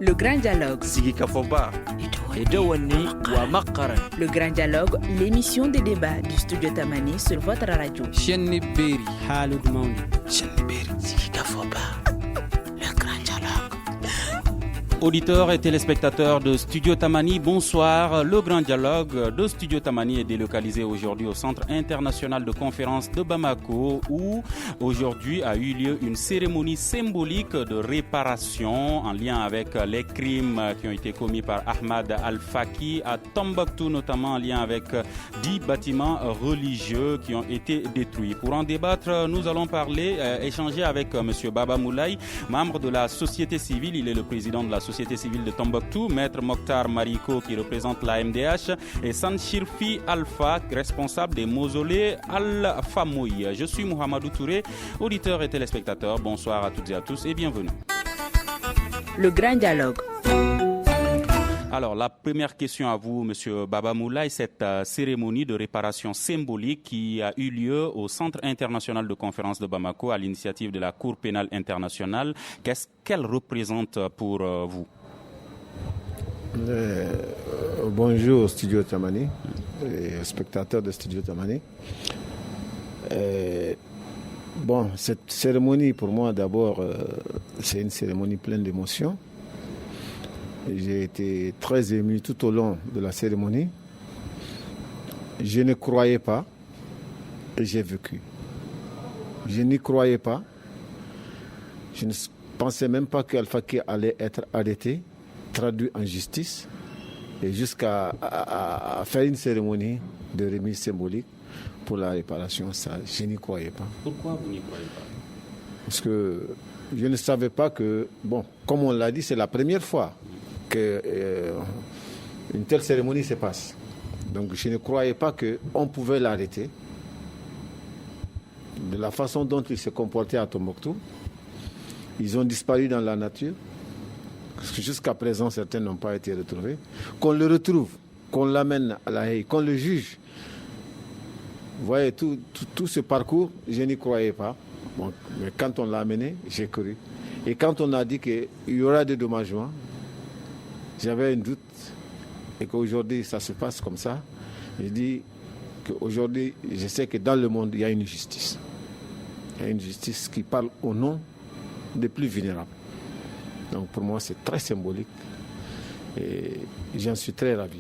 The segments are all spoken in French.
Le Grand Dialogue. Sigikafoba. Edouani Wamakaran. Le Grand Dialogue, l'émission de débat du studio Tamani sur votre radio. Chenni Beri. Halud Mauni. Chenni Beri. Sigikafoba. Le Grand Dialogue. Auditeurs et téléspectateurs de Studio Tamani, bonsoir. Le Grand Dialogue de Studio Tamani est délocalisé aujourd'hui au Centre international de conférence de Bamako où aujourd'hui a eu lieu une cérémonie symbolique de réparation en lien avec les crimes qui ont été commis par Ahmad Al-Faki à Tombouctou, notamment en lien avec 10 bâtiments religieux qui ont été détruits. Pour en débattre, nous allons échanger avec M. Baba Moulaye, membre de la société civile. Il est le président de la société civile de Tombouctou, Maître Mokhtar Mariko qui représente la MDH et Sanchirfi Alpha, responsable des mausolées Al-Famoui. Je suis Mohamedou Touré, auditeur et téléspectateur. Bonsoir à toutes et à tous et bienvenue. Le Grand Dialogue. Alors, la première question à vous, Monsieur Baba Moulaye, cette cérémonie de réparation symbolique qui a eu lieu au Centre international de conférence de Bamako à l'initiative de la Cour pénale internationale, qu'est-ce qu'elle représente pour vous? Bonjour Studio Tamani, et spectateurs de Studio Tamani. Cette cérémonie pour moi d'abord, c'est une cérémonie pleine d'émotions. J'ai été très ému tout au long de la cérémonie. Je ne croyais pas et j'ai vécu. Je n'y croyais pas. Je ne pensais même pas qu'Al-Faki allait être arrêté, traduit en justice et jusqu'à faire une cérémonie de remise symbolique pour la réparation. Ça, je n'y croyais pas. Pourquoi vous n'y croyez pas? Parce que je ne savais pas que, comme on l'a dit, c'est la première fois qu'une telle cérémonie se passe. Donc je ne croyais pas qu'on pouvait l'arrêter. De la façon dont il se comportait à Tombouctou, ils ont disparu dans la nature. Parce que jusqu'à présent, certains n'ont pas été retrouvés. Qu'on le retrouve, qu'on l'amène à La Haye, qu'on le juge. Vous voyez, tout ce parcours, je n'y croyais pas. Mais quand on l'a amené, j'ai cru. Et quand on a dit qu'il y aura des dédommagements, j'avais un doute. Et qu'aujourd'hui, ça se passe comme ça. Je dis qu'aujourd'hui, je sais que dans le monde, il y a une justice. Il y a une justice qui parle au nom des plus vulnérables. Donc pour moi, c'est très symbolique. Et j'en suis très ravi.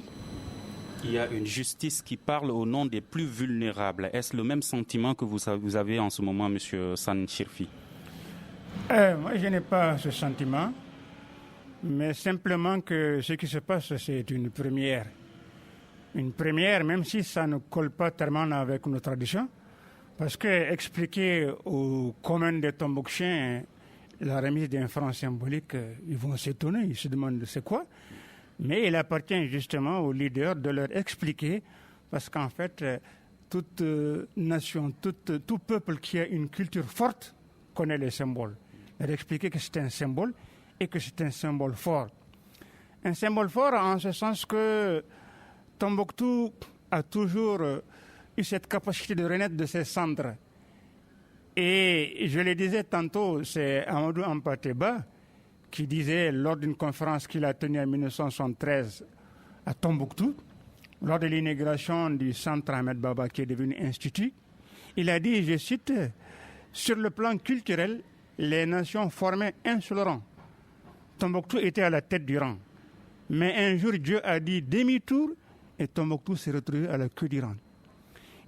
Il y a une justice qui parle au nom des plus vulnérables. Est-ce le même sentiment que vous avez en ce moment, M. Sanchirfi? Moi, je n'ai pas ce sentiment. Mais simplement que ce qui se passe, c'est une première. Une première, même si ça ne colle pas tellement avec nos traditions. Parce que expliquer aux communs des Tombouctiens la remise d'un franc symbolique, ils vont s'étonner, ils se demandent c'est quoi. Mais il appartient justement aux leaders de leur expliquer, parce qu'en fait, toute nation, tout peuple qui a une culture forte connaît les symboles. Leur expliquer que c'est un symbole et que c'est un symbole fort. Un symbole fort en ce sens que Tombouctou a toujours eu cette capacité de renaître de ses cendres. Et je le disais tantôt, c'est Amadou Ampateba qui disait lors d'une conférence qu'il a tenue en 1973 à Tombouctou, lors de l'inauguration du centre Ahmed Baba qui est devenu institut, il a dit, je cite, « Sur le plan culturel, les nations formaient un seul rang. Tombouctou était à la tête du rang. Mais un jour, Dieu a dit demi-tour et Tombouctou s'est retrouvé à la queue du rang. »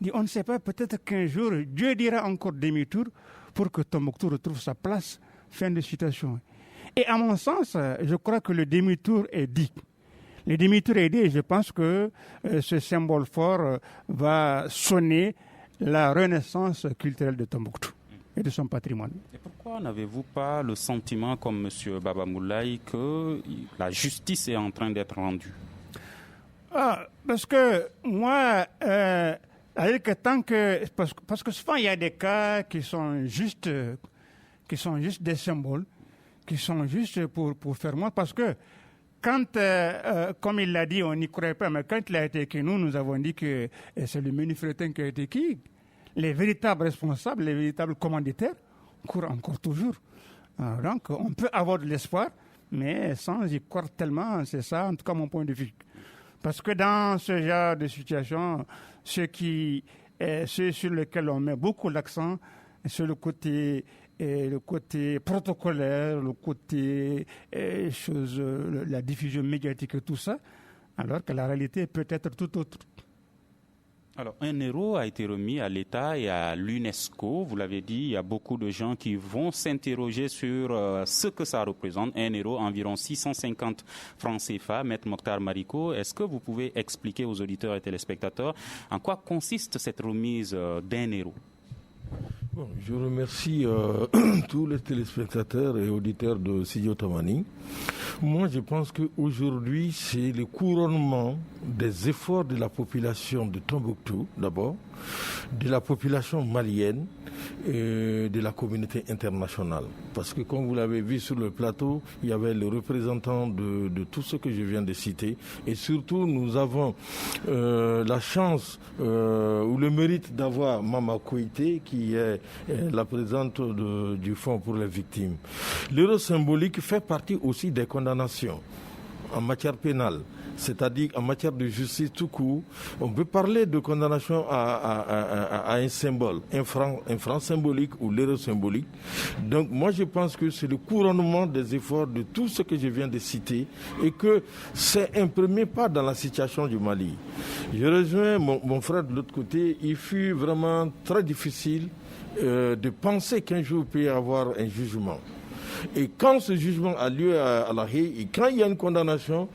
Il dit, on ne sait pas, peut-être qu'un jour, Dieu dira encore demi-tour pour que Tombouctou retrouve sa place. Fin de citation. Et à mon sens, je crois que le demi-tour est dit. Le demi-tour est dit et je pense que ce symbole fort va sonner la renaissance culturelle de Tombouctou et de son patrimoine. Et pourquoi n'avez-vous pas le sentiment, comme M. Baba Moulaye, que la justice est en train d'être rendue? Parce que moi, parce que souvent il y a des cas qui sont juste des symboles, qui sont juste pour faire moi, parce que quand, comme il l'a dit, on n'y croyait pas, mais quand il a été écrit, nous avons dit que c'est le menu Fretin qui a été écrit. Les véritables responsables, les véritables commanditaires courent encore toujours. Donc, on peut avoir de l'espoir, mais sans y croire tellement, c'est ça en tout cas mon point de vue. Parce que dans ce genre de situation, ce sur lequel on met beaucoup l'accent, c'est le côté protocolaire, le côté la diffusion médiatique et tout ça, alors que la réalité peut être tout autre. Alors, un héros a été remis à l'État et à l'UNESCO. Vous l'avez dit, il y a beaucoup de gens qui vont s'interroger sur ce que ça représente. Un héros, environ 650 francs CFA. Maître Mokhtar Mariko, est-ce que vous pouvez expliquer aux auditeurs et téléspectateurs en quoi consiste cette remise d'un héros? Bon, je remercie tous les téléspectateurs et auditeurs de Studio Tamani. Moi, je pense qu'aujourd'hui, c'est le couronnement des efforts de la population de Tombouctou, d'abord, de la population malienne et de la communauté internationale. Parce que, comme vous l'avez vu sur le plateau, il y avait le représentant de tout ce que je viens de citer. Et surtout, nous avons la chance ou le mérite d'avoir Mama Koité, qui est la présidente du Fonds pour les victimes. L'euro symbolique fait partie aussi des condamnations en matière pénale, c'est-à-dire en matière de justice tout court. On peut parler de condamnation à un symbole, un franc symbolique ou l'euro symbolique. Donc moi je pense que c'est le couronnement des efforts de tout ce que je viens de citer et que c'est un premier pas dans la situation du Mali. Je rejoins mon frère de l'autre côté, il fut vraiment très difficile de penser qu'un jour il peut y avoir un jugement. Et quand ce jugement a lieu à La Haye, et quand il y a une condamnation,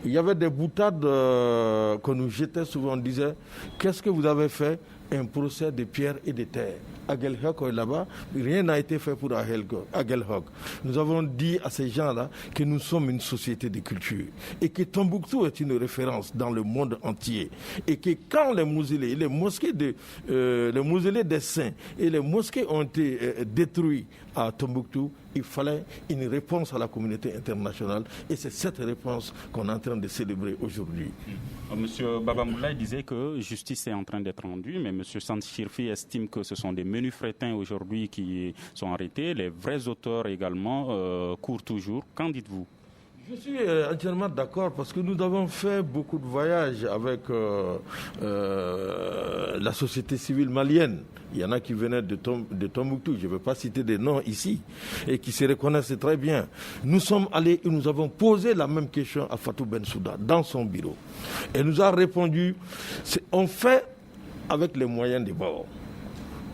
il y avait des boutades qu'on nous jetait souvent. On disait, qu'est-ce que vous avez fait? Un procès de pierre et de terre. Aguelhok là-bas, rien n'a été fait pour Aguelhok. Nous avons dit à ces gens-là que nous sommes une société de culture et que Tombouctou est une référence dans le monde entier. Et que quand les mausolées, les mausolées des saints et les mosquées ont été détruits à Tombouctou, il fallait une réponse à la communauté internationale et c'est cette réponse qu'on est en train de célébrer aujourd'hui. Monsieur Baba Moulaye disait que justice est en train d'être rendue, mais Monsieur Sanchirfi estime que ce sont des menus frétins aujourd'hui qui sont arrêtés. Les vrais auteurs également courent toujours. Qu'en dites-vous? Je suis entièrement d'accord parce que nous avons fait beaucoup de voyages avec la société civile malienne. Il y en a qui venaient de Tombouctou, je ne vais pas citer des noms ici, et qui se reconnaissent très bien. Nous sommes allés et nous avons posé la même question à Fatou Bensouda dans son bureau. Elle nous a répondu, on fait avec les moyens des bords.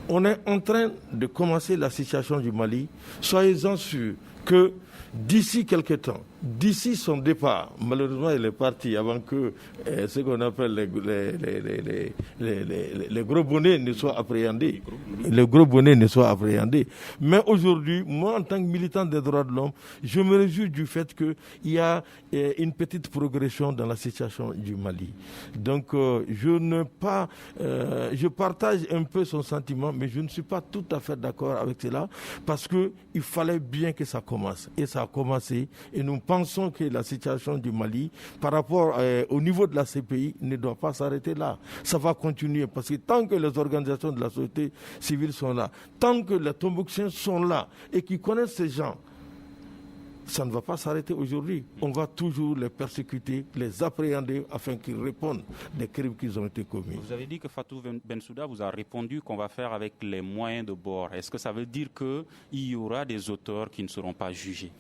On est en train de commencer la situation du Mali. Soyez-en sûrs que d'ici quelque temps, d'ici son départ, malheureusement il est parti avant que ce qu'on appelle les gros bonnets ne soient appréhendés. Les gros bonnets ne soient appréhendés. Mais aujourd'hui, moi en tant que militant des droits de l'homme, je me réjouis du fait qu'il y a une petite progression dans la situation du Mali. Donc je partage un peu son sentiment, mais je ne suis pas tout à fait d'accord avec cela, parce qu'il fallait bien que ça commence. Et ça a commencé, et nous pensons que la situation du Mali, par rapport au niveau de la CPI, ne doit pas s'arrêter là. Ça va continuer, parce que tant que les organisations de la société civile sont là, tant que les Tombouctiens sont là, et qui connaissent ces gens, ça ne va pas s'arrêter aujourd'hui. On va toujours les persécuter, les appréhender afin qu'ils répondent des crimes qu'ils ont été commis. Vous avez dit que Fatou Bensouda vous a répondu qu'on va faire avec les moyens de bord. Est-ce que ça veut dire qu'il y aura des auteurs qui ne seront pas jugés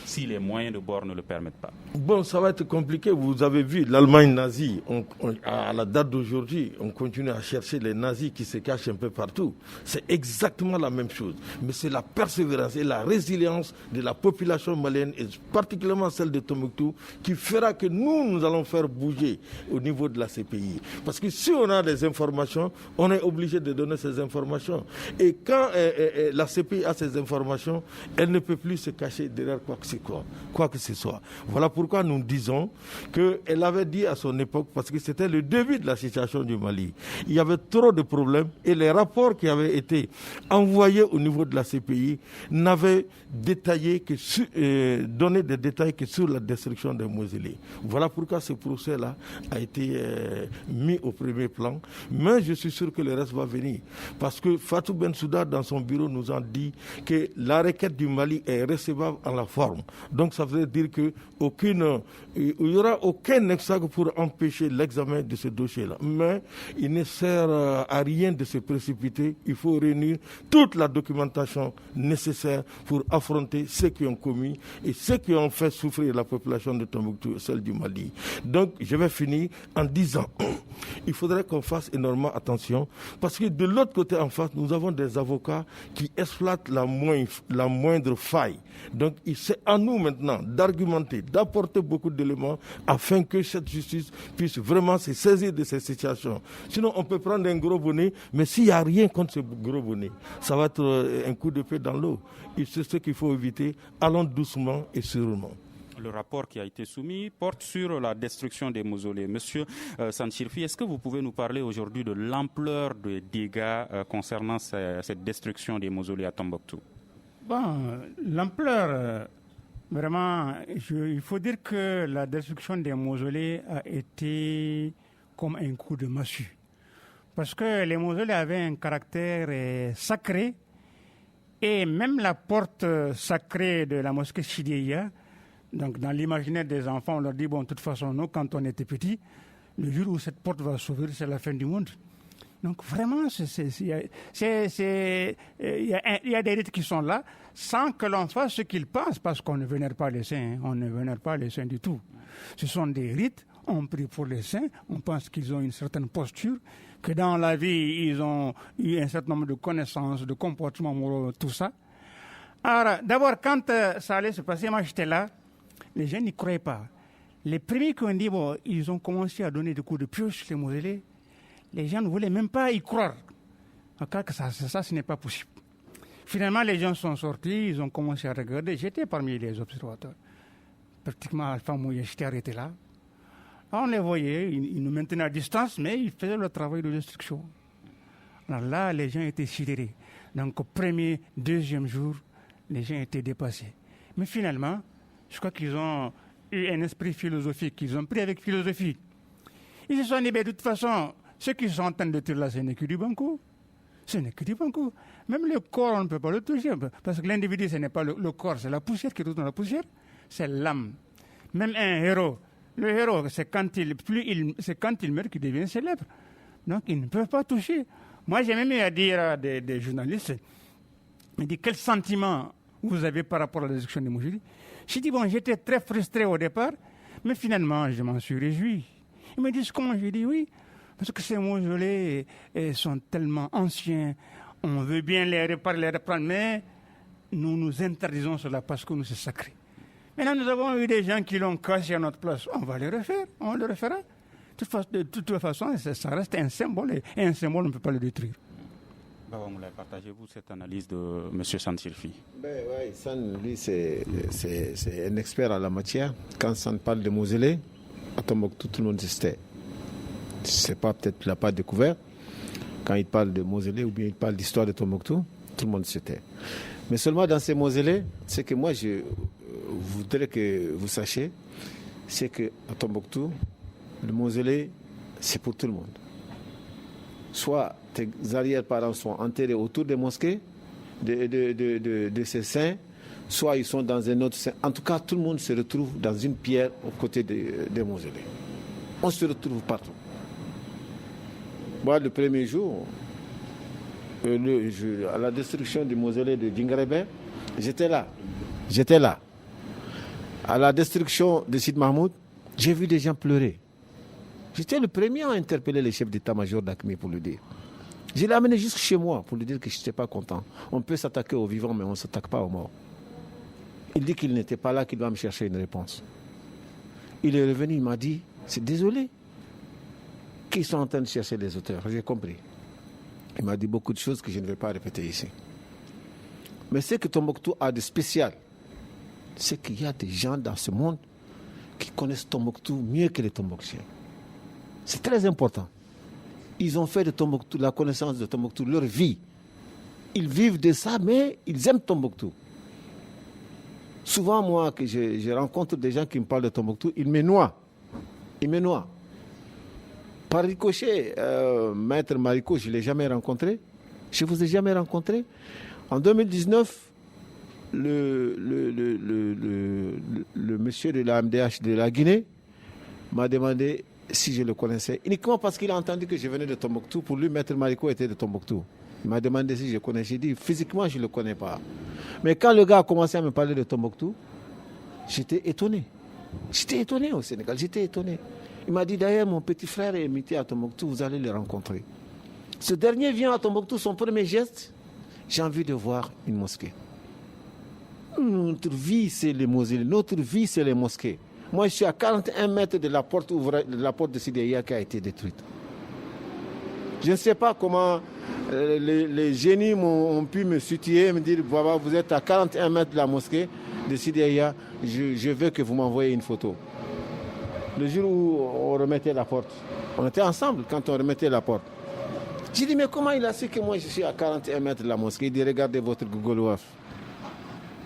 si les moyens de bord ne le permettent pas? Bon, ça va être compliqué. Vous avez vu l'Allemagne nazie. À la date d'aujourd'hui, on continue à chercher les nazis qui se cachent un peu partout. C'est exactement la même chose. Mais c'est la persévérance et la résilience de la population malienne, et particulièrement celle de Tombouctou, qui fera que nous allons faire bouger au niveau de la CPI. Parce que si on a des informations, on est obligé de donner ces informations. Et quand la CPI a ces informations, elle ne peut plus se cacher derrière quoi que ce soit. Voilà pourquoi nous disons qu'elle avait dit à son époque, parce que c'était le début de la situation du Mali, il y avait trop de problèmes et les rapports qui avaient été envoyés au niveau de la CPI n'avaient détaillé que me donner des détails que sur la destruction des mausolées. Voilà pourquoi ce procès-là a été mis au premier plan. Mais je suis sûr que le reste va venir. Parce que Fatou Bensouda, dans son bureau, nous a dit que la requête du Mali est recevable en la forme. Donc ça veut dire qu'il n'y aura aucun obstacle pour empêcher l'examen de ce dossier-là. Mais il ne sert à rien de se précipiter. Il faut réunir toute la documentation nécessaire pour affronter ceux qui ont commis et ceux qui ont fait souffrir la population de Tombouctou, celle du Mali. Donc je vais finir en disant il faudrait qu'on fasse énormément attention parce que de l'autre côté en face, nous avons des avocats qui exploitent la moindre faille. Donc c'est à nous maintenant d'argumenter, d'apporter beaucoup d'éléments afin que cette justice puisse vraiment se saisir de ces situations. Sinon, on peut prendre un gros bonnet, mais s'il n'y a rien contre ce gros bonnet, ça va être un coup de pied dans l'eau. Et c'est ce qu'il faut éviter. Allons doucement et sûrement. Le rapport qui a été soumis porte sur la destruction des mausolées. Monsieur Sanchirfi, est-ce que vous pouvez nous parler aujourd'hui de l'ampleur des dégâts concernant cette destruction des mausolées à Tombouctou? L'ampleur, vraiment, il faut dire que la destruction des mausolées a été comme un coup de massue. Parce que les mausolées avaient un caractère sacré et même la porte sacrée de la mosquée Chidiya, donc dans l'imaginaire des enfants, on leur dit, de toute façon, nous, quand on était petits, le jour où cette porte va s'ouvrir, c'est la fin du monde. Donc vraiment, il y a des rites qui sont là sans que l'on fasse ce qu'ils pensent, parce qu'on ne vénère pas les saints, on ne vénère pas les saints du tout. Ce sont des rites, on prie pour les saints, on pense qu'ils ont une certaine posture, que dans la vie, ils ont eu un certain nombre de connaissances, de comportements moraux, tout ça. Alors, d'abord, quand ça allait se passer, moi j'étais là, les gens n'y croyaient pas. Les premiers qui ont dit, ils ont commencé à donner des coups de pioche, les mausolées, les gens ne voulaient même pas y croire. En cas que ça, ce n'est pas possible. Finalement, les gens sont sortis, ils ont commencé à regarder. J'étais parmi les observateurs. Pratiquement, Alpha Mouya, j'étais arrêté là. Alors, on les voyait, ils nous maintenaient à distance, mais ils faisaient le travail de destruction. Alors là, les gens étaient sidérés. Donc, au premier, deuxième jour, les gens étaient dépassés. Mais finalement, je crois qu'ils ont eu un esprit philosophique, ils ont pris avec philosophie. Ils se sont dit, de toute façon, ceux qui sont en train de tirer là, ce n'est que du banco. Ce n'est que du banco. Même le corps, on ne peut pas le toucher. Parce que l'individu, ce n'est pas le corps, c'est la poussière qui est dans la poussière. C'est l'âme. Même un héros. Le héros, c'est quand il meurt qu'il devient célèbre. Donc, ils ne peuvent pas toucher. Moi, j'ai même eu à dire à des journalistes, il me dit, quel sentiment vous avez par rapport à la destruction des mausolées? J'ai dit, j'étais très frustré au départ, mais finalement, je m'en suis réjoui. Ils me disent, comment? J'ai dit, oui, parce que ces mausolées sont tellement anciens, on veut bien les réparer, les reprendre, mais nous nous interdisons cela parce que nous, c'est sacré. Maintenant, nous avons eu des gens qui l'ont cassé à notre place. On va les refaire, on le refera. De toute façon, ça reste un symbole, et un symbole, on ne peut pas le détruire. Partagez-vous cette analyse de M. Sanchirfi? Oui, San, lui, c'est un expert en la matière. Quand San parle de mausolée, à Tombouctou, tout le monde se tait. Je ne sais pas, peut-être qu'il n'a pas découvert. Quand il parle de mausolée ou bien il parle d'histoire de Tombouctou, tout le monde se tait. Mais seulement dans ces mausolées, ce que moi je voudrais que vous sachiez, c'est qu'à Tombouctou, le mausolée, c'est pour tout le monde. Soit tes arrière-parents sont enterrés autour des mosquées, de ces saints, soit ils sont dans un autre saint. En tout cas, tout le monde se retrouve dans une pierre aux côtés des mausolées. On se retrouve partout. Moi, le premier jour, à la destruction du mausolée de Djingarebe, j'étais là. À la destruction de Sid Mahmoud, j'ai vu des gens pleurer. J'étais le premier à interpeller les chefs d'état-major d'Akmi pour le dire. Je l'ai amené jusque chez moi pour lui dire que je n'étais pas content. On peut s'attaquer aux vivants, mais on ne s'attaque pas aux morts. Il dit qu'il n'était pas là, qu'il doit me chercher une réponse. Il est revenu, il m'a dit, c'est désolé qu'ils sont en train de chercher les auteurs. J'ai compris. Il m'a dit beaucoup de choses que je ne vais pas répéter ici. Mais ce que Tombouctou a de spécial, c'est qu'il y a des gens dans ce monde qui connaissent Tombouctou mieux que les Tombouctiens. C'est très important. Ils ont fait de Tombouctou, la connaissance de Tombouctou, leur vie. Ils vivent de ça, mais ils aiment Tombouctou. Souvent, moi, que je rencontre des gens qui me parlent de Tombouctou, ils me noient. Ils me noient. Par ricochet, Maître Marico, je ne l'ai jamais rencontré. Je ne vous ai jamais rencontré. En 2019, le monsieur de la MDH de la Guinée m'a demandé si je le connaissais, uniquement parce qu'il a entendu que je venais de Tombouctou. Pour lui, Maître Marico était de Tombouctou. Il m'a demandé si je connais. J'ai dit, physiquement, je ne le connais pas. Mais quand le gars a commencé à me parler de Tombouctou, j'étais étonné. J'étais étonné au Sénégal, j'étais étonné. Il m'a dit, d'ailleurs, mon petit frère est muté à Tombouctou, vous allez le rencontrer. Ce dernier vient à Tombouctou, son premier geste, j'ai envie de voir une mosquée. Notre vie, c'est les mausolées. Notre vie, c'est les mosquées. Moi, je suis à 41 mètres de la porte de Sidi Yaya qui a été détruite. Je ne sais pas comment les génies ont pu me situer, me dire, voilà, vous êtes à 41 mètres de la mosquée de Sidi Yaya, je veux que vous m'envoyez une photo. Le jour où on remettait la porte, on était ensemble quand on remettait la porte. J'ai dit, mais comment il a su que moi je suis à 41 mètres de la mosquée? Il dit, regardez votre Google Earth.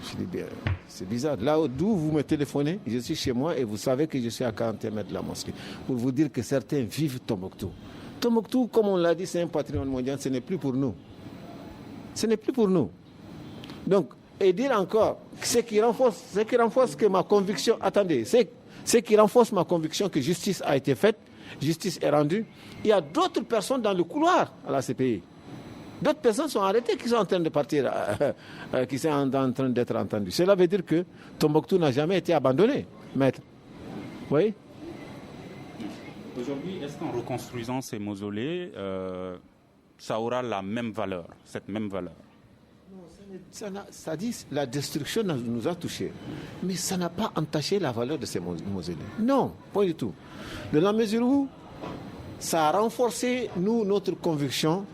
Je dis, bien, c'est bizarre. Là d'où vous me téléphonez, je suis chez moi et vous savez que je suis à 41 mètres de la mosquée. Pour vous dire que certains vivent Tombouctou. Tombouctou, comme on l'a dit, c'est un patrimoine mondial, ce n'est plus pour nous. Ce n'est plus pour nous. Donc, et dire encore, ce qui renforce que ma conviction, attendez, ce qui renforce ma conviction que justice a été faite, justice est rendue, il y a d'autres personnes dans le couloir à la CPI. D'autres personnes sont arrêtées qui sont en train de partir, qui sont en train d'être entendues. Cela veut dire que Tombouctou n'a jamais été abandonné, maître. Oui. Aujourd'hui, est-ce qu'en reconstruisant ces mausolées, ça aura la même valeur, cette même valeur? Ça dit, la destruction nous a touchés, mais ça n'a pas entaché la valeur de ces mausolées. Non, pas du tout. De la mesure où ça a renforcé, notre conviction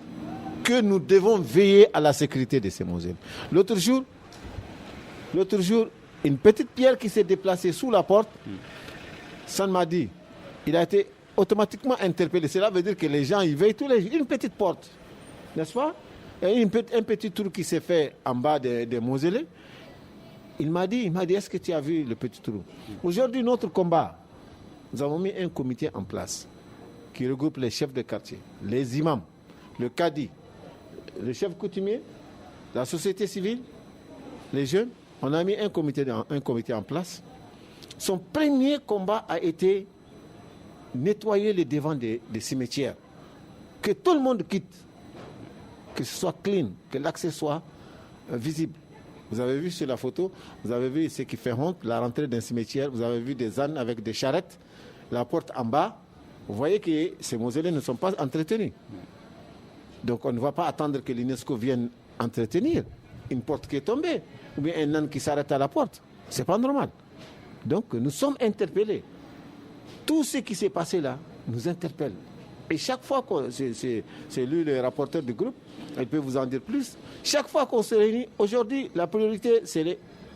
que nous devons veiller à la sécurité de ces mausolées. L'autre jour, une petite pierre qui s'est déplacée sous la porte, ça m'a dit, il a été automatiquement interpellé. Cela veut dire que les gens y veillent tous les jours. Une petite porte, n'est-ce pas? Et un petit trou qui s'est fait en bas des mausolées. Il m'a dit, est-ce que tu as vu le petit trou? Aujourd'hui, notre combat, nous avons mis un comité en place qui regroupe les chefs de quartier, les imams, le cadi, le chef coutumier, la société civile, les jeunes. On a mis un comité en place. Son premier combat a été nettoyer les devants des cimetières. Que tout le monde quitte. Que ce soit clean, que l'accès soit visible. Vous avez vu sur la photo, vous avez vu ce qui fait honte, la rentrée d'un cimetière, vous avez vu des ânes avec des charrettes, la porte en bas. Vous voyez que ces mausolées ne sont pas entretenus. Donc on ne va pas attendre que l'UNESCO vienne entretenir une porte qui est tombée, ou bien un âne qui s'arrête à la porte. Ce n'est pas normal. Donc nous sommes interpellés. Tout ce qui s'est passé là nous interpelle. Et chaque fois c'est lui le rapporteur du groupe, il peut vous en dire plus. Chaque fois qu'on se réunit, aujourd'hui, la priorité, c'est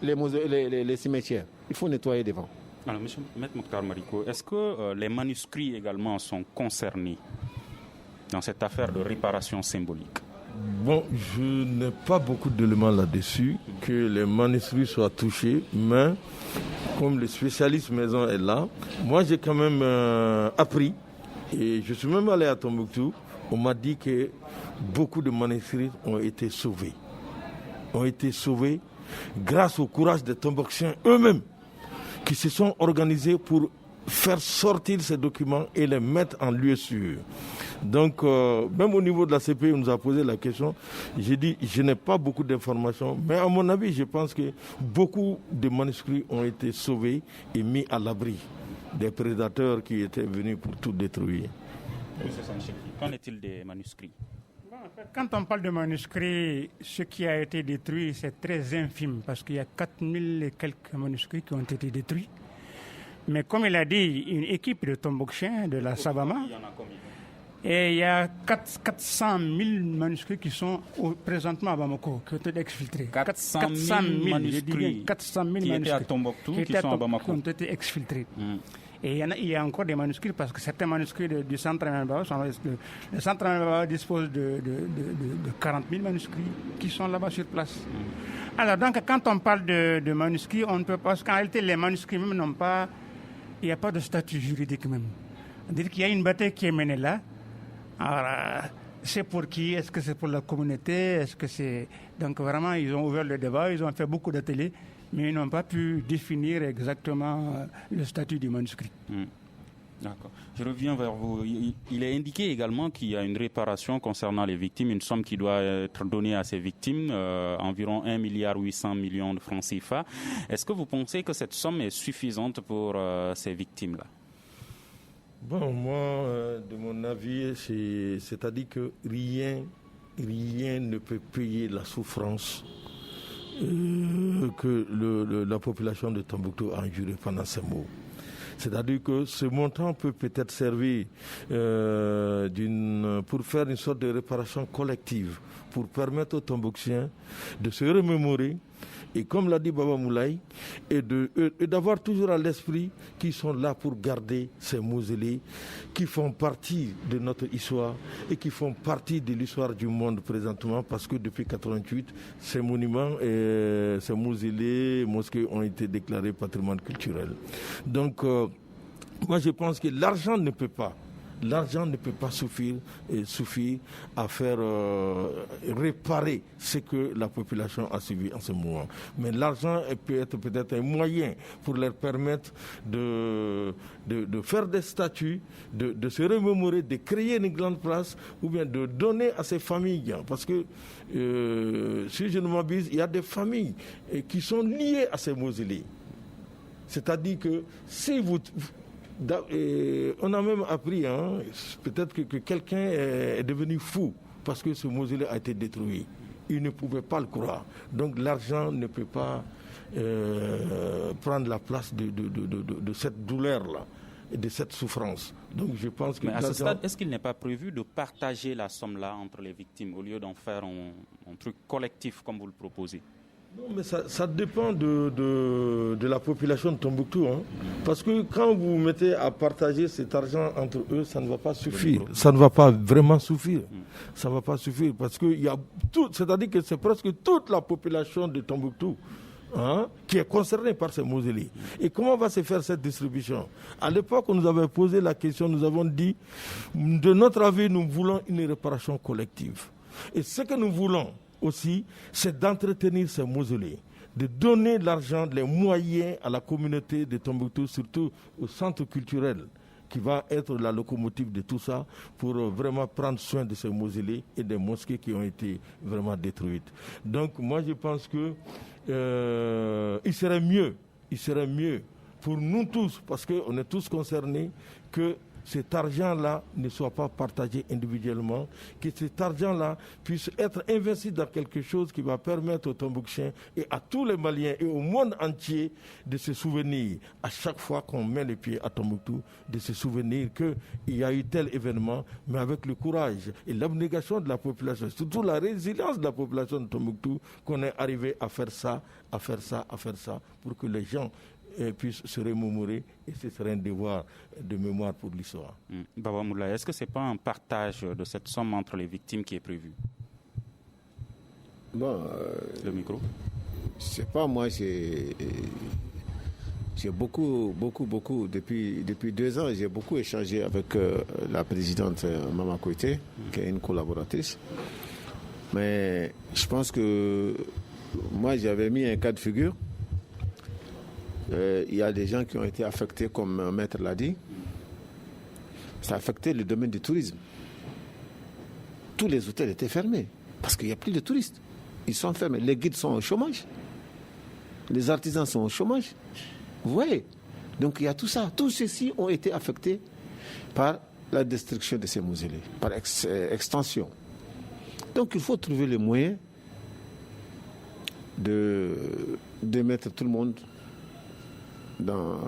les cimetières. Il faut nettoyer devant. Alors, M. Maître Mokhtar Marico, est-ce que les manuscrits également sont concernés dans cette affaire de réparation symbolique? Bon, je n'ai pas beaucoup d'éléments là-dessus, que les manuscrits soient touchés, mais comme le spécialiste maison est là, moi j'ai quand même appris, et je suis même allé à Tombouctou, on m'a dit que beaucoup de manuscrits ont été sauvés. Ont été sauvés grâce au courage des Tombouctiens eux-mêmes, qui se sont organisés pour faire sortir ces documents et les mettre en lieu sûr. Donc, même au niveau de la CPI, on nous a posé la question. J'ai dit, je n'ai pas beaucoup d'informations, mais à mon avis, je pense que beaucoup de manuscrits ont été sauvés et mis à l'abri des prédateurs qui étaient venus pour tout détruire. Qu'en est-il des manuscrits? Quand on parle de manuscrits, ce qui a été détruit, c'est très infime, parce qu'il y a 4000 et quelques manuscrits qui ont été détruits. Mais comme il a dit, une équipe de Tombouctiens, de la Sabama, Et il y a 400 000 manuscrits qui sont présentement à Bamako, qui ont été exfiltrés. 400 000 manuscrits 400 000 qui manuscrits étaient à Tombouctou, qui sont à Bamako. Qui ont été exfiltrés. Et il y a encore des manuscrits, parce que certains manuscrits du centre Baba, le centre Baba dispose de 40 000 manuscrits qui sont là-bas sur place. Alors, donc, quand on parle de manuscrits, on ne peut pas, parce qu'en réalité, les manuscrits même n'ont pas, il n'y a pas de statut juridique même. C'est-à-dire qu'il y a une bataille qui est menée là. Alors, c'est pour qui? Est-ce que c'est pour la communauté? Est-ce que c'est... Donc, vraiment, ils ont ouvert le débat, ils ont fait beaucoup d'ateliers, mais ils n'ont pas pu définir exactement le statut du manuscrit. D'accord. Je reviens vers vous. Il est indiqué également qu'il y a une réparation concernant les victimes, une somme qui doit être donnée à ces victimes, environ 1,8 milliard de francs CFA. Est-ce que vous pensez que cette somme est suffisante pour ces victimes-là? Bon, moi, de mon avis, c'est-à-dire que rien ne peut payer la souffrance que la population de Tombouctou a endurée pendant ces mots. C'est-à-dire que ce montant peut peut-être servir pour faire une sorte de réparation collective, pour permettre aux Tombouctiens de se remémorer, et comme l'a dit Baba Moulaye, et d'avoir toujours à l'esprit qu'ils sont là pour garder ces mausolées qui font partie de notre histoire et qui font partie de l'histoire du monde présentement, parce que depuis 1988, ces monuments, ces mausolées, mosquées ont été déclarés patrimoine culturel. Donc, moi je pense que l'argent ne peut pas suffire à faire réparer ce que la population a subi en ce moment. Mais l'argent peut être peut-être un moyen pour leur permettre de faire des statues, de se remémorer, de créer une grande place, ou bien de donner à ces familles. Parce que, si je ne m'abuse, il y a des familles qui sont liées à ces mausolées. C'est-à-dire que si vous... on a même appris, peut-être que quelqu'un est devenu fou parce que ce mausolée a été détruit. Il ne pouvait pas le croire. Donc l'argent ne peut pas prendre la place de cette douleur-là et de cette souffrance. Donc je pense que... Mais à ce stade, est-ce qu'il n'est pas prévu de partager la somme-là entre les victimes au lieu d'en faire un truc collectif comme vous le proposez? Non, mais ça dépend de la population de Tombouctou. Parce que quand vous mettez à partager cet argent entre eux, ça ne va pas suffire. Ça ne va pas vraiment suffire. Ça ne va pas suffire. Parce que c'est-à-dire que c'est presque toute la population de Tombouctou qui est concernée par ces mausolées. Et comment va se faire cette distribution? À l'époque, on nous avait posé la question, nous avons dit, de notre avis, nous voulons une réparation collective. Et ce que nous voulons aussi, c'est d'entretenir ces mausolées, de donner l'argent, les moyens à la communauté de Tombouctou, surtout au centre culturel, qui va être la locomotive de tout ça, pour vraiment prendre soin de ces mausolées et des mosquées qui ont été vraiment détruites. Donc moi je pense que il serait mieux pour nous tous, parce qu'on est tous concernés, que cet argent-là ne soit pas partagé individuellement, que cet argent-là puisse être investi dans quelque chose qui va permettre aux Tombouctiens et à tous les Maliens et au monde entier de se souvenir, à chaque fois qu'on met les pieds à Tombouctou, de se souvenir qu'il y a eu tel événement, mais avec le courage et l'abnégation de la population, surtout la résilience de la population de Tombouctou, qu'on est arrivé à faire ça, pour que les gens puissent se remémorer, et ce serait un devoir de mémoire pour l'histoire. Baba Moulaye, est-ce que ce n'est pas un partage de cette somme entre les victimes qui est prévu? Bon, le micro. Je sais pas, moi j'ai beaucoup, depuis 2 ans, j'ai beaucoup échangé avec la présidente Mama Koité, qui est une collaboratrice. Mais je pense que moi j'avais mis un cas de figure. Il y a des gens qui ont été affectés, comme Maître l'a dit. Ça a affecté le domaine du tourisme. Tous les hôtels étaient fermés parce qu'il n'y a plus de touristes. Ils sont fermés. Les guides sont au chômage. Les artisans sont au chômage. Vous voyez? Donc il y a tout ça. Tous ceux-ci ont été affectés par la destruction de ces mausolées, par extension. Donc il faut trouver les moyens de mettre tout le monde dans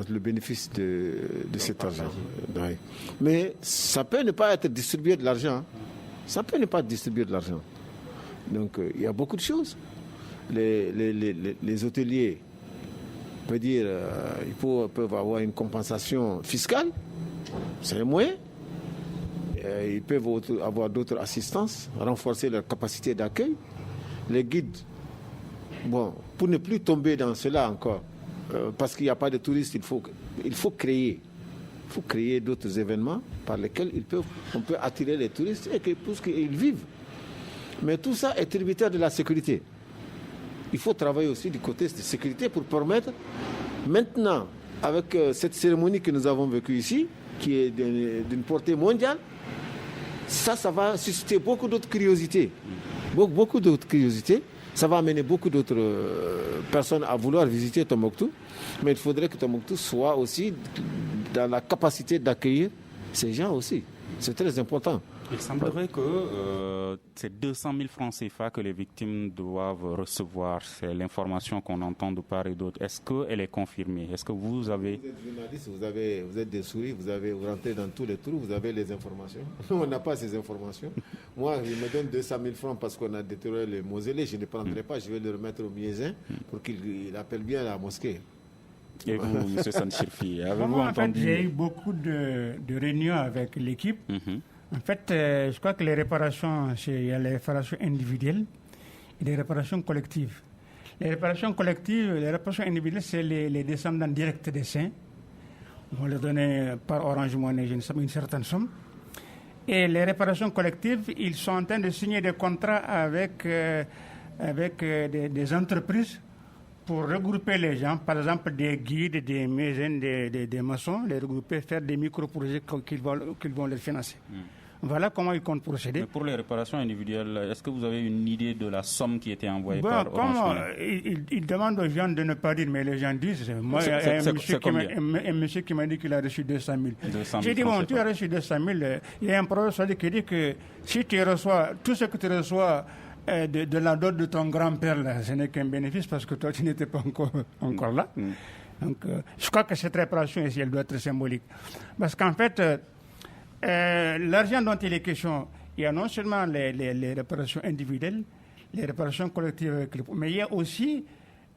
le bénéfice de cet argent. Oui. Mais ça peut ne pas être distribué de l'argent. Ça peut ne pas distribuer de l'argent. Donc il y a beaucoup de choses. Les hôteliers ils peuvent avoir une compensation fiscale, c'est le moyen. Ils peuvent avoir d'autres assistances, renforcer leur capacité d'accueil. Les guides, pour ne plus tomber dans cela encore, parce qu'il n'y a pas de touristes, il faut créer d'autres événements par lesquels on peut attirer les touristes et pour qu'ils vivent. Mais tout ça est tributaire de la sécurité. Il faut travailler aussi du côté de sécurité pour permettre, maintenant, avec cette cérémonie que nous avons vécue ici, qui est d'une portée mondiale, ça va susciter beaucoup d'autres curiosités. Beaucoup d'autres curiosités. Ça va amener beaucoup d'autres personnes à vouloir visiter Tombouctou. Mais il faudrait que Tombouctou soit aussi dans la capacité d'accueillir ces gens aussi. C'est très important. Il semblerait que c'est 200 000 francs CFA que les victimes doivent recevoir. C'est l'information qu'on entend de part et d'autre. Est-ce qu'elle est confirmée? Est-ce que vous avez... Vous êtes journaliste, vous êtes des souris, vous rentrez dans tous les trous, vous avez les informations. Nous, on n'a pas ces informations. Moi, je me donne 200 000 francs parce qu'on a détruit les mausolées. Je ne prendrai pas, je vais le remettre au Miézin pour qu'il appelle bien la mosquée. Et vous, M. Sanchirfi, avez-vous En fait, entendu... j'ai eu beaucoup de réunions avec l'équipe. En fait, je crois que les réparations, il y a les réparations individuelles et les réparations collectives. Les réparations collectives, les réparations individuelles, c'est les descendants directs des saints. On va leur donner par Orange Money une certaine somme. Et les réparations collectives, ils sont en train de signer des contrats avec des entreprises pour regrouper les gens, par exemple des guides, des mécènes, des maçons, les regrouper, faire des micro-projets qu'ils vont les financer. Voilà comment ils comptent procéder. Mais pour les réparations individuelles, est-ce que vous avez une idée de la somme qui était envoyée par Orange Money? Ils demandent aux gens de ne pas dire, mais les gens disent. Moi, il y a un monsieur qui m'a dit qu'il a reçu 200 000. J'ai dit, tu as reçu 200 000. Il y a un professeur qui dit que si tu reçois tout ce que tu reçois de la dot de ton grand-père, là, ce n'est qu'un bénéfice parce que toi, tu n'étais pas encore là. Donc, je crois que cette réparation ici, elle doit être symbolique. Parce qu'en fait, l'argent dont il est question, il y a non seulement les réparations individuelles, les réparations collectives, mais il y a aussi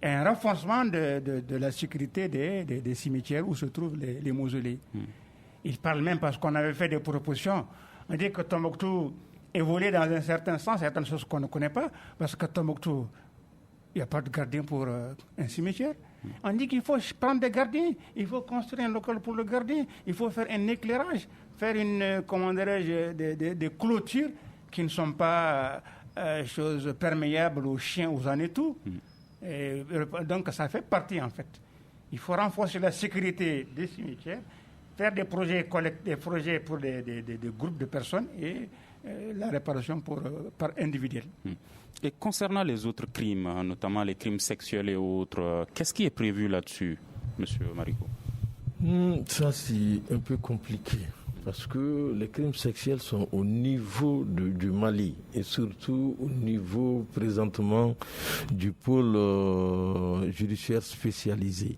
un renforcement de la sécurité des cimetières où se trouvent les mausolées. Il parle même parce qu'on avait fait des propositions. On dit que Tombouctou évolue dans un certain sens, certaines choses qu'on ne connaît pas, parce que Tombouctou, il n'y a pas de gardien pour un cimetière. On dit qu'il faut prendre des gardiens, il faut construire un local pour le gardien, il faut faire un éclairage, faire des clôtures qui ne sont pas choses perméables aux chiens, aux ânes et tout. Donc ça fait partie en fait. Il faut renforcer la sécurité des cimetières, faire des projets pour des groupes de personnes et la réparation par individuel. Et concernant les autres crimes, notamment les crimes sexuels et autres, qu'est-ce qui est prévu là-dessus, M. Marico? Ça, c'est un peu compliqué. Parce que les crimes sexuels sont au niveau du Mali et surtout au niveau présentement du pôle judiciaire spécialisé.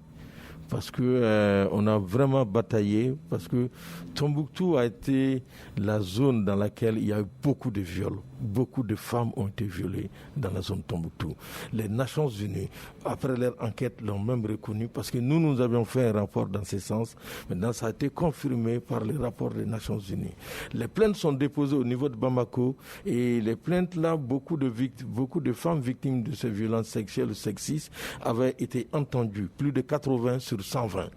Parce que on a vraiment bataillé, parce que Tombouctou a été la zone dans laquelle il y a eu beaucoup de viols. Beaucoup de femmes ont été violées dans la zone Tombouctou. Les Nations Unies, après leur enquête, l'ont même reconnu, parce que nous avions fait un rapport dans ce sens. Maintenant, ça a été confirmé par les rapports des Nations Unies. Les plaintes sont déposées au niveau de Bamako, et les plaintes là, beaucoup de femmes victimes de ces violences sexuelles ou sexistes avaient été entendues, plus de 80 sur 120.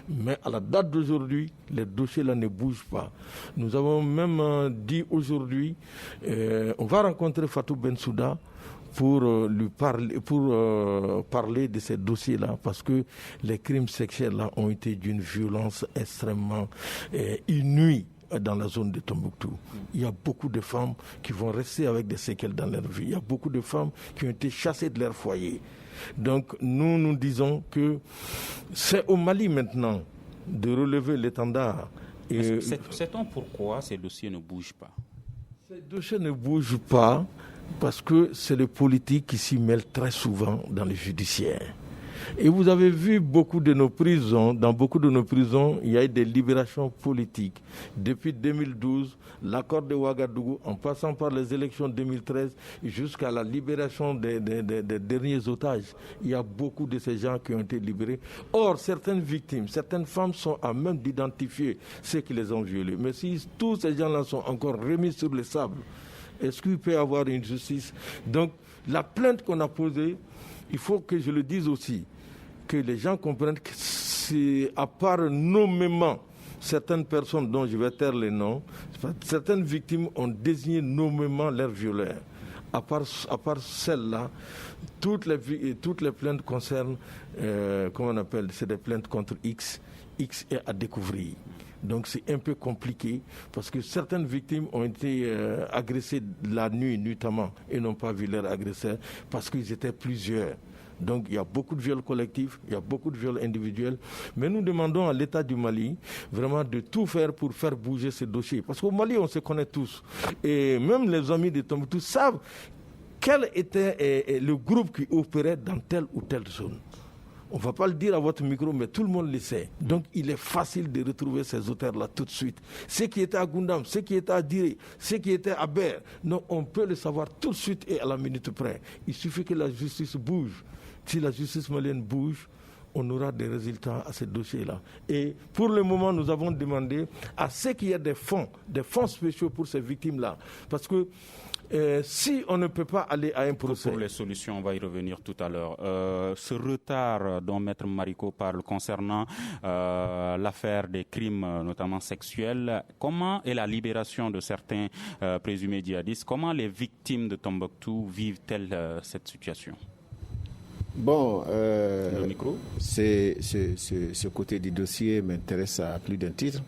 Mais à la date d'aujourd'hui, les dossiers là ne bougent pas. Nous avons même dit aujourd'hui, on va rencontrer Fatou Bensouda pour lui parler de ces dossiers-là, parce que les crimes sexuels-là ont été d'une violence extrêmement inouïe dans la zone de Tombouctou. Il y a beaucoup de femmes qui vont rester avec des séquelles dans leur vie. Il y a beaucoup de femmes qui ont été chassées de leur foyer. Donc nous disons que c'est au Mali maintenant de relever l'étendard. Sait-on pourquoi ces dossiers ne bougent pas? Ces dossiers ne bougent pas parce que c'est le politique qui s'y mêle très souvent dans le judiciaire. Et vous avez vu beaucoup de nos prisons, dans beaucoup de nos prisons, il y a eu des libérations politiques. Depuis 2012, l'accord de Ouagadougou, en passant par les élections 2013, jusqu'à la libération des derniers otages, il y a beaucoup de ces gens qui ont été libérés. Or, certaines victimes, certaines femmes sont à même d'identifier ceux qui les ont violés. Mais si tous ces gens-là sont encore remis sur le sable, est-ce qu'il peut y avoir une justice? Donc, la plainte qu'on a posée, il faut que je le dise aussi, que les gens comprennent que c'est à part nommément certaines personnes dont je vais taire les noms, certaines victimes ont désigné nommément leurs violeurs. À part celles-là, toutes les plaintes concernent, comment on appelle, c'est des plaintes contre X. X est à découvrir. Donc c'est un peu compliqué parce que certaines victimes ont été agressées la nuit notamment et n'ont pas vu leur agresseur parce qu'ils étaient plusieurs. Donc il y a beaucoup de viols collectifs, il y a beaucoup de viols individuels. Mais nous demandons à l'État du Mali vraiment de tout faire pour faire bouger ce dossier. Parce qu'au Mali, on se connaît tous. Et même les amis de Tombouctou savent quel était le groupe qui opérait dans telle ou telle zone. On ne va pas le dire à votre micro, mais tout le monde le sait. Donc, il est facile de retrouver ces auteurs-là tout de suite. Ceux qui étaient à Goundam, ceux qui étaient à Diré, ceux qui étaient à Ber, non, on peut le savoir tout de suite et à la minute près. Il suffit que la justice bouge. Si la justice malienne bouge, on aura des résultats à ce dossier-là. Et pour le moment, nous avons demandé à ce qu'il y ait des fonds spéciaux pour ces victimes-là. Parce que si on ne peut pas aller à un procès... Pour les solutions, on va y revenir tout à l'heure. Ce retard dont Maître Marico parle concernant l'affaire des crimes, notamment sexuels, comment est la libération de certains présumés djihadistes? Comment les victimes de Tombouctou vivent-elles cette situation? Bon, ce côté du dossier m'intéresse à plus d'un titre.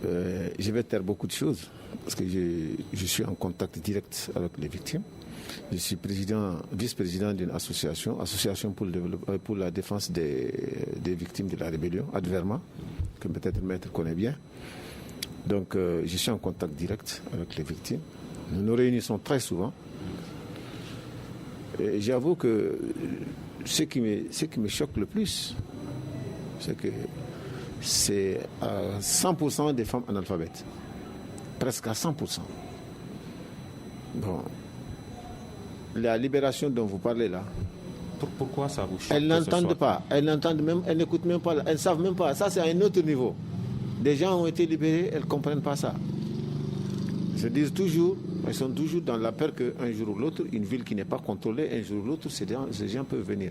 Je vais taire beaucoup de choses parce que je suis en contact direct avec les victimes. Je suis vice-président d'une association pour la défense des victimes de la rébellion, Adverma, que peut-être le maître connaît bien. Donc, je suis en contact direct avec les victimes. Nous nous réunissons très souvent. Et j'avoue que ce qui me choque le plus, c'est que c'est à 100% des femmes analphabètes. Presque à 100%. Bon. La libération dont vous parlez là. Pourquoi ça vous choque? Elles n'entendent pas. Elles n'entendent même, elles n'écoutent même pas. Elles ne savent même pas. Ça, c'est à un autre niveau. Des gens ont été libérés, elles ne comprennent pas ça. Elles se disent toujours, elles sont toujours dans la peur qu'un jour ou l'autre, une ville qui n'est pas contrôlée, un jour ou l'autre, ces gens peuvent venir.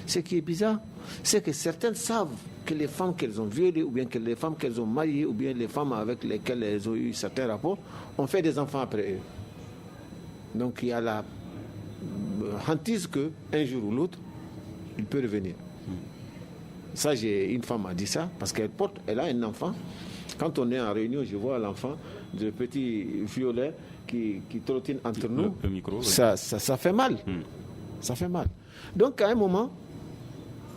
Ce qui est bizarre, c'est que certaines savent que les femmes qu'elles ont violées, ou bien que les femmes qu'elles ont mariées, ou bien les femmes avec lesquelles elles ont eu certains rapports, ont fait des enfants après eux. Donc il y a la hantise qu'un jour ou l'autre, il peut revenir. Ça, une femme m'a dit ça, parce elle a un enfant. Quand on est en réunion, je vois l'enfant, le petit violet qui trottine entre nous. Le micro, oui. Ça fait mal. Ça fait mal. Donc, à un moment,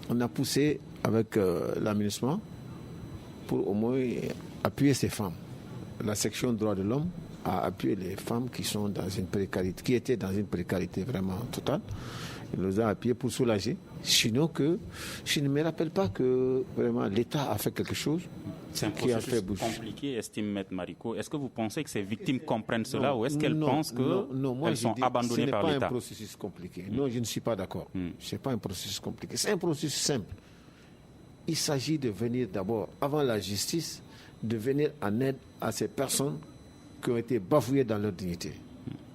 on a poussé avec l'aménagement pour au moins appuyer ces femmes. La section droits de l'homme a appuyé les femmes qui sont dans une précarité, qui étaient dans une précarité vraiment totale. Il nous a appuyés pour soulager. Sinon je ne me rappelle pas que vraiment l'État a fait quelque chose. C'est un processus compliqué, estime Maître Marico. Est-ce que vous pensez que ces victimes comprennent cela ou est-ce qu'elles pensent qu'elles sont abandonnées par l'État? Ce n'est pas un processus compliqué. Non, je ne suis pas d'accord. Ce n'est pas un processus compliqué. C'est un processus simple. Il s'agit de venir d'abord, avant la justice, de venir en aide à ces personnes qui ont été bafouées dans leur dignité.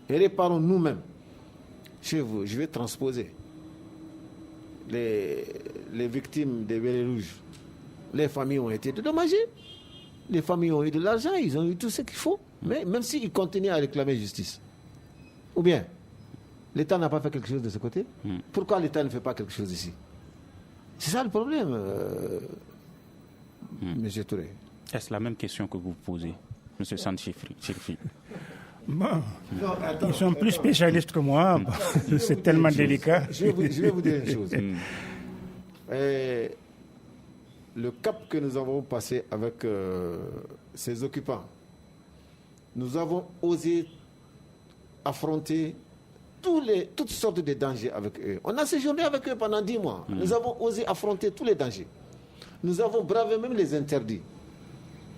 Et réparons nous-mêmes. Chez vous, je vais transposer les victimes des bérets rouges. Les familles ont été dédommagées. Les familles ont eu de l'argent, ils ont eu tout ce qu'il faut. Mais même s'ils continuent à réclamer justice. Ou bien, l'État n'a pas fait quelque chose de ce côté. Pourquoi l'État ne fait pas quelque chose ici? C'est ça le problème, M. Touré. Est-ce la même question que vous posez, M. Sanchifri? Bon, ils sont plus spécialistes que moi. C'est tellement délicat. Je vais vous dire une chose. Le cap que nous avons passé avec ces occupants, nous avons osé affronter toutes sortes de dangers avec eux. On a séjourné avec eux pendant 10 mois. Nous avons osé affronter tous les dangers. Nous avons bravé même les interdits.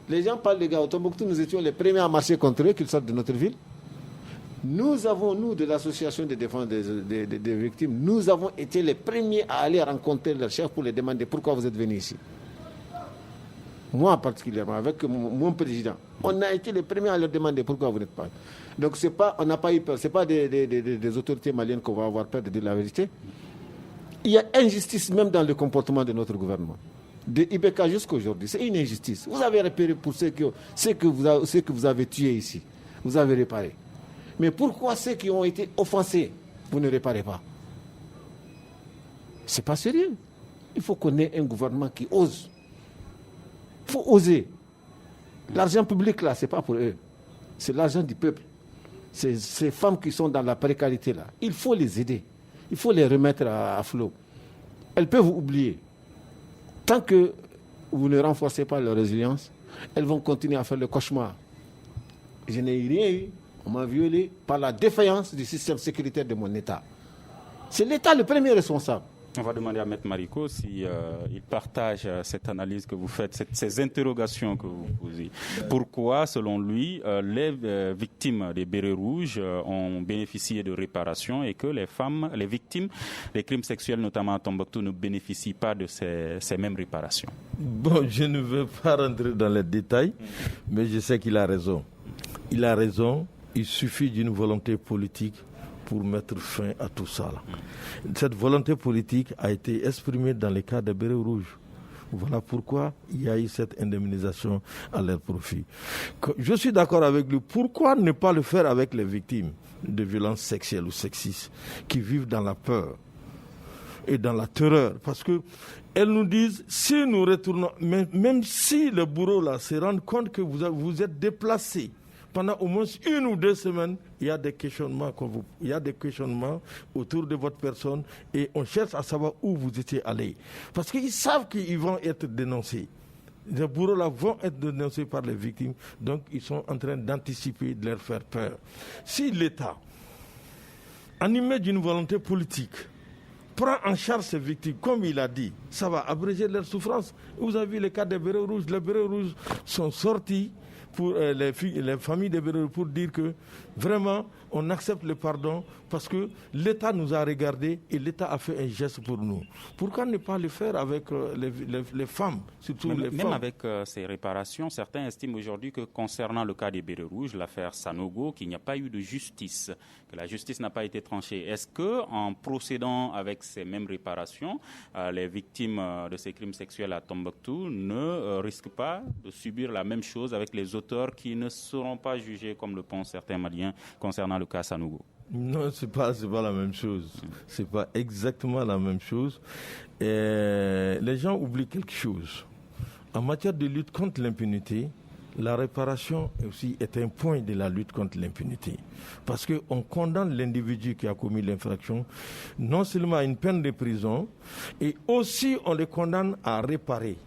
Les gens parlent des gars au Tombouctou, nous étions les premiers à marcher contre eux, qu'ils sortent de notre ville. Nous, de l'association de défense des victimes, nous avons été les premiers à aller rencontrer leurs chefs pour les demander pourquoi vous êtes venus ici. Moi particulièrement, avec mon président, on a été les premiers à leur demander pourquoi vous n'êtes pas. Donc on n'a pas eu peur, ce n'est pas des autorités maliennes qu'on va avoir peur de dire la vérité. Il y a injustice même dans le comportement de notre gouvernement. De Ibeka jusqu'à aujourd'hui, c'est une injustice. Vous avez réparé pour ceux que vous avez tués ici. Vous avez réparé. Mais pourquoi ceux qui ont été offensés, vous ne réparez pas? Ce n'est pas sérieux. Il faut qu'on ait un gouvernement qui ose. Il faut oser. L'argent public, là, ce n'est pas pour eux. C'est l'argent du peuple. Ces femmes qui sont dans la précarité, là, il faut les aider. Il faut les remettre à flot. Elles peuvent vous oublier. Tant que vous ne renforcez pas leur résilience, elles vont continuer à faire le cauchemar. Je n'ai rien eu. On m'a violé par la défaillance du système sécuritaire de mon État. C'est l'État le premier responsable. On va demander à M. Mariko si il partage cette analyse que vous faites, ces interrogations que vous posez. Pourquoi, selon lui, les victimes des bérets rouges ont bénéficié de réparation et que les victimes des crimes sexuels, notamment à Tombouctou, ne bénéficient pas de ces mêmes réparations? Bon, je ne veux pas rentrer dans les détails, mais je sais qu'il a raison. Il a raison, il suffit d'une volonté politique pour mettre fin à tout ça. Là. Cette volonté politique a été exprimée dans le cas des bérets rouges. Voilà pourquoi il y a eu cette indemnisation à leur profit. Je suis d'accord avec lui. Pourquoi ne pas le faire avec les victimes de violences sexuelles ou sexistes qui vivent dans la peur et dans la terreur? Parce que elles nous disent, si nous retournons, même si le bourreau là se rend compte que vous êtes déplacés, pendant au moins 1 ou 2 semaines, il y a des questionnements autour de votre personne et on cherche à savoir où vous étiez allé. Parce qu'ils savent qu'ils vont être dénoncés. Les bourreaux-là vont être dénoncés par les victimes, donc ils sont en train d'anticiper, de leur faire peur. Si l'État, animé d'une volonté politique, prend en charge ces victimes, comme il a dit, ça va abréger leur souffrance. Vous avez vu le cas des bérets rouges. Les bérets rouges sont sortis pour les familles des bérets pour dire que vraiment on accepte le pardon parce que l'État nous a regardés et l'État a fait un geste pour nous. Pourquoi ne pas le faire avec les femmes, surtout les femmes? Même avec ces réparations, certains estiment aujourd'hui que concernant le cas des bérets rouges, l'affaire Sanogo, qu'il n'y a pas eu de justice, que la justice n'a pas été tranchée. Est-ce qu'en procédant avec ces mêmes réparations, les victimes de ces crimes sexuels à Tombouctou ne risquent pas de subir la même chose avec les auteurs qui ne seront pas jugés, comme le pensent certains Maliens, concernant le cas Sanogo? Non, c'est pas la même chose. C'est pas exactement la même chose. Les gens oublient quelque chose. En matière de lutte contre l'impunité, la réparation aussi est un point de la lutte contre l'impunité. Parce qu'on condamne l'individu qui a commis l'infraction non seulement à une peine de prison, et aussi on le condamne à réparer.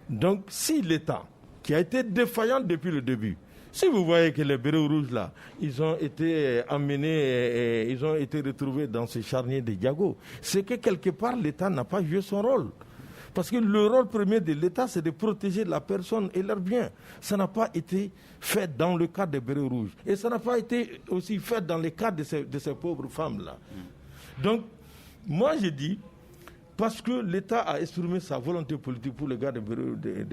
Donc si l'État, qui a été défaillant depuis le début, si vous voyez que les bérets rouges là, ils ont été amenés, ils ont été retrouvés dans ces charniers de Diago, c'est que quelque part l'État n'a pas joué son rôle. Parce que le rôle premier de l'État, c'est de protéger la personne et leurs biens. Ça n'a pas été fait dans le cas des bérets rouges. Et ça n'a pas été aussi fait dans le cas de ces pauvres femmes-là. Donc, moi je dis, parce que l'État a exprimé sa volonté politique pour les gars des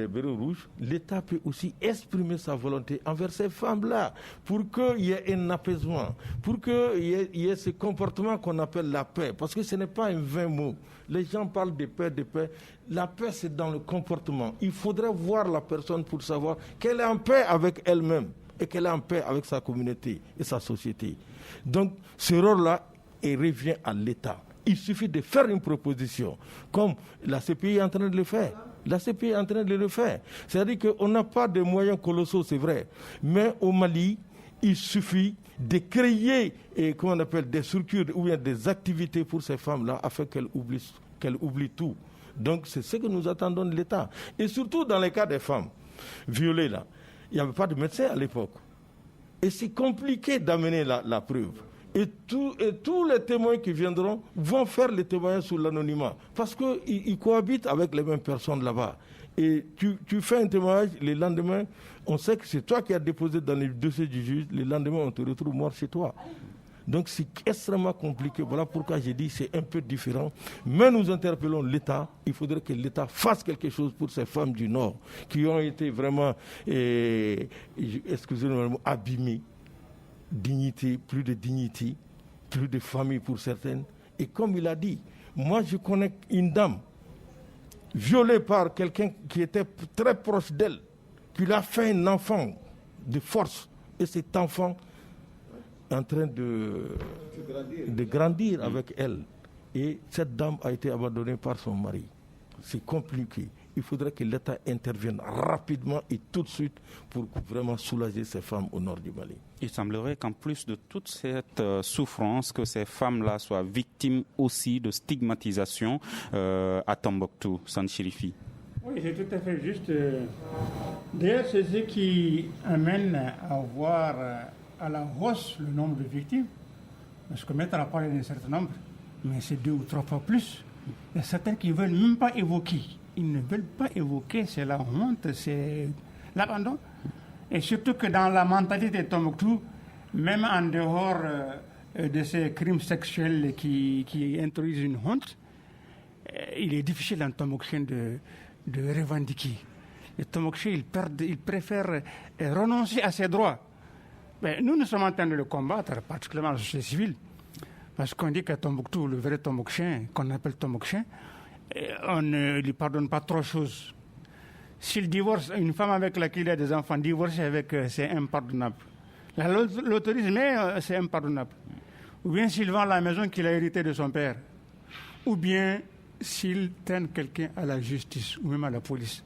bérets rouges, l'État peut aussi exprimer sa volonté envers ces femmes-là pour qu'il y ait un apaisement, pour qu'il y ait ce comportement qu'on appelle la paix. Parce que ce n'est pas un vain mot. Les gens parlent de paix, de paix. La paix, c'est dans le comportement. Il faudrait voir la personne pour savoir qu'elle est en paix avec elle-même et qu'elle est en paix avec sa communauté et sa société. Donc, ce rôle-là, il revient à l'État. Il suffit de faire une proposition, comme la CPI est en train de le faire. La CPI est en train de le faire. C'est-à-dire qu'on n'a pas de moyens colossaux, c'est vrai. Mais au Mali, il suffit de créer des structures ou bien des activités pour ces femmes-là afin qu'elles oublient tout. Donc c'est ce que nous attendons de l'État. Et surtout dans les cas des femmes violées, là, il n'y avait pas de médecin à l'époque. Et c'est compliqué d'amener la preuve. Et tous les témoins qui viendront vont faire les témoignages sous l'anonymat. Parce qu'ils cohabitent avec les mêmes personnes là-bas. Et tu fais un témoignage, le lendemain, on sait que c'est toi qui as déposé dans le dossier du juge, le lendemain, on te retrouve mort chez toi. Donc c'est extrêmement compliqué. Voilà pourquoi j'ai dit que c'est un peu différent. Mais nous interpellons l'État. Il faudrait que l'État fasse quelque chose pour ces femmes du Nord qui ont été vraiment, excusez-moi, abîmées. Dignité, plus de famille pour certaines. Et comme il a dit, moi je connais une dame violée par quelqu'un qui était très proche d'elle, qui lui a fait un enfant de force. Et cet enfant est en train de grandir avec elle. Et cette dame a été abandonnée par son mari. C'est compliqué. Il faudrait que l'État intervienne rapidement et tout de suite pour vraiment soulager ces femmes au nord du Mali. Il semblerait qu'en plus de toute cette souffrance, que ces femmes-là soient victimes aussi de stigmatisation à Tombouctou, Sani Chérifi. Oui, c'est tout à fait juste. D'ailleurs, c'est ce qui amène à voir à la hausse le nombre de victimes. Parce que Maître a parlé d'un certain nombre, mais c'est 2 ou 3 fois plus. Il y a certains qui ne veulent même pas évoquer. Ils ne veulent pas évoquer, c'est la honte, c'est l'abandon. Et surtout que dans la mentalité de Tombouctou, même en dehors de ces crimes sexuels qui introduisent une honte, il est difficile en Tombouctien de revendiquer. Les Tombouctiens, ils préfèrent renoncer à ses droits. Mais nous sommes en train de le combattre, particulièrement la société civile, parce qu'on dit qu'à Tombouctou, le vrai Tombouctien, qu'on appelle Tombouctien, on ne lui pardonne pas trop de choses. S'il divorce, une femme avec laquelle il a des enfants, divorcer avec, c'est impardonnable. L'autorise, mais c'est impardonnable. Ou bien s'il vend la maison qu'il a héritée de son père. Ou bien s'il traîne quelqu'un à la justice ou même à la police.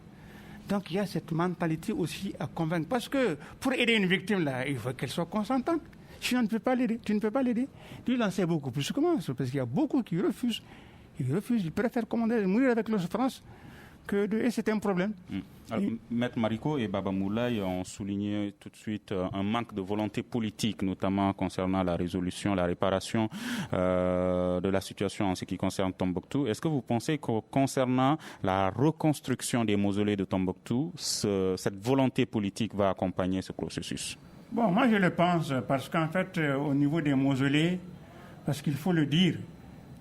Donc il y a cette mentalité aussi à convaincre. Parce que pour aider une victime, là, il faut qu'elle soit consentante. Sinon, tu ne peux pas l'aider. Lui, il en sait beaucoup plus que moi. Parce qu'il y a beaucoup qui refusent. Ils préfèrent mourir avec leur souffrance et c'est un problème. Alors, Maître Mariko et Baba Moulaye ont souligné tout de suite un manque de volonté politique, notamment concernant la résolution, la réparation de la situation en ce qui concerne Tombouctou. Est-ce que vous pensez que concernant la reconstruction des mausolées de Tombouctou, cette volonté politique va accompagner ce processus? Bon, moi je le pense, parce qu'en fait, au niveau des mausolées, parce qu'il faut le dire,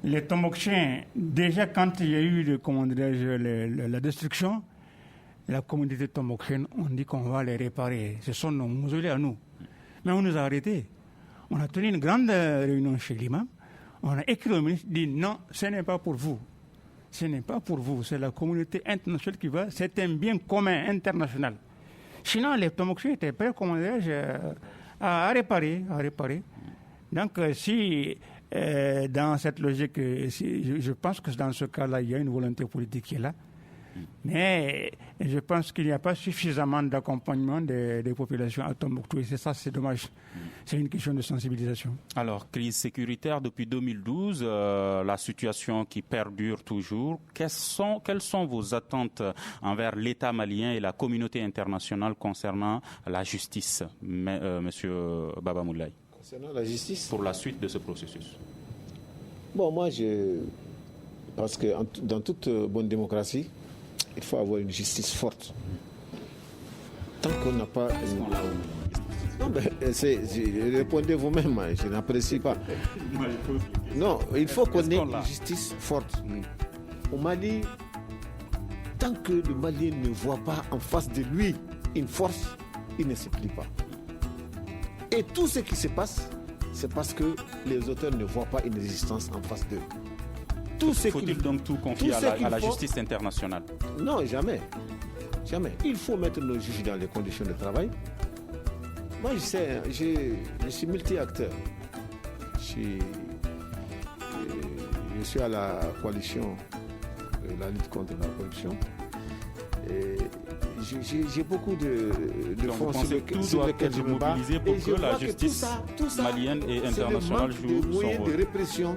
les Tombouctiens, déjà quand il y a eu la destruction, la communauté tombouctienne, on dit qu'on va les réparer. Ce sont nos mausolées à nous. Mais on nous a arrêtés. On a tenu une grande réunion chez l'imam. On a écrit au ministre, dit non, ce n'est pas pour vous. Ce n'est pas pour vous. C'est la communauté internationale qui va. C'est un bien commun international. Sinon, les Tombouctiens étaient prêts, à réparer. Donc, si dans cette logique, je pense que dans ce cas-là, il y a une volonté politique qui est là. Mais je pense qu'il n'y a pas suffisamment d'accompagnement des populations à Tombouctou. Et c'est ça, c'est dommage. C'est une question de sensibilisation. Alors, crise sécuritaire depuis 2012, la situation qui perdure toujours. Quelles sont vos attentes envers l'État malien et la communauté internationale concernant la justice, Monsieur Baba Moulaye? Concernant la justice? Pour la suite de ce processus. Bon, moi, je pense que dans toute bonne démocratie, il faut avoir une justice forte. Tant qu'on n'a pas... Non, mais répondez vous-même, je n'apprécie pas. Non, il faut qu'on ait une justice forte. Au Mali, tant que le Malien ne voit pas en face de lui une force, il ne se plie pas. Et tout ce qui se passe, c'est parce que les auteurs ne voient pas une résistance en face d'eux. Faut-il donc tout confier à la justice internationale? Non, jamais. Jamais. Il faut mettre nos juges dans les conditions de travail. Moi, je sais, je suis multi-acteur. Je suis à la coalition de la lutte contre la corruption. Et j'ai beaucoup de fonds sur lesquels je me bats. Pour que la justice malienne et internationale joue son moyen rôle. de répression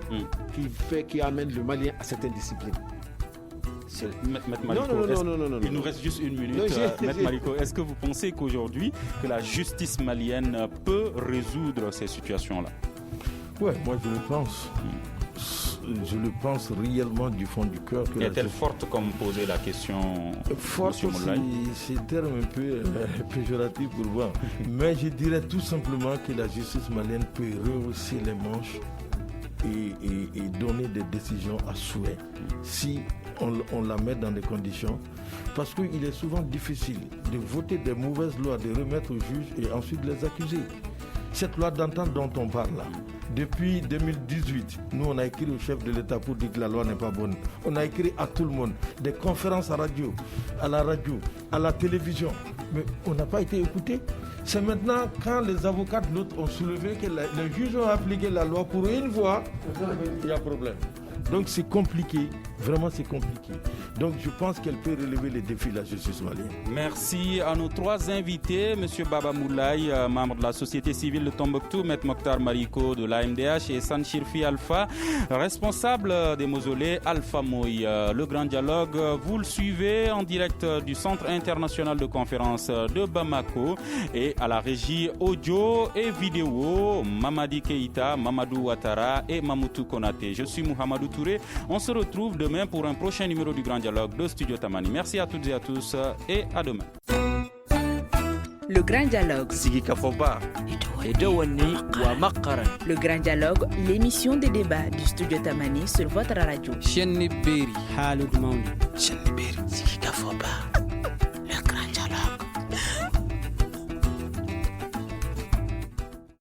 qui amène le Malien à certaines disciplines. Maître Mariko, non. Il nous reste juste une minute. Maître Mariko, est-ce que vous pensez qu'aujourd'hui, que la justice malienne peut résoudre ces situations-là? Ouais, moi je le pense. Je le pense réellement du fond du cœur. Est-elle forte comme posait la question forte, c'est un terme un peu péjoratif pour moi. Mais je dirais tout simplement que la justice malienne peut rehausser les manches et donner des décisions à souhait si on la met dans des conditions. Parce qu'il est souvent difficile de voter des mauvaises lois, de remettre aux juges et ensuite les accuser. Cette loi d'entente dont on parle là, depuis 2018, nous on a écrit au chef de l'État pour dire que la loi n'est pas bonne. On a écrit à tout le monde, des conférences à la radio, à la télévision. Mais on n'a pas été écouté. C'est maintenant quand les avocats de l'autre ont soulevé que les juges ont appliqué la loi pour une fois, il y a problème. Donc c'est compliqué, vraiment c'est compliqué. Donc je pense qu'elle peut relever les défis de la justice malienne. Merci à nos trois invités, M. Baba Moulaye, membre de la société civile de Tombouctou, M. Mokhtar Mariko de l'AMDH et Sanchirfi Alpha, responsable des mausolées Alpha Moï. Le grand dialogue, vous le suivez en direct du Centre international de conférence de Bamako et à la régie audio et vidéo, Mamadi Keïta, Mamadou Ouattara et Mamoutou Konaté. Je suis Mohamedou Touré. On se retrouve demain pour un prochain numéro du Grand Dialogue de Studio Tamani. Merci à toutes et à tous et à demain. Le Grand Dialogue. Le Grand Dialogue, l'émission des débats du Studio Tamani sur votre radio. Sigi Kafoba.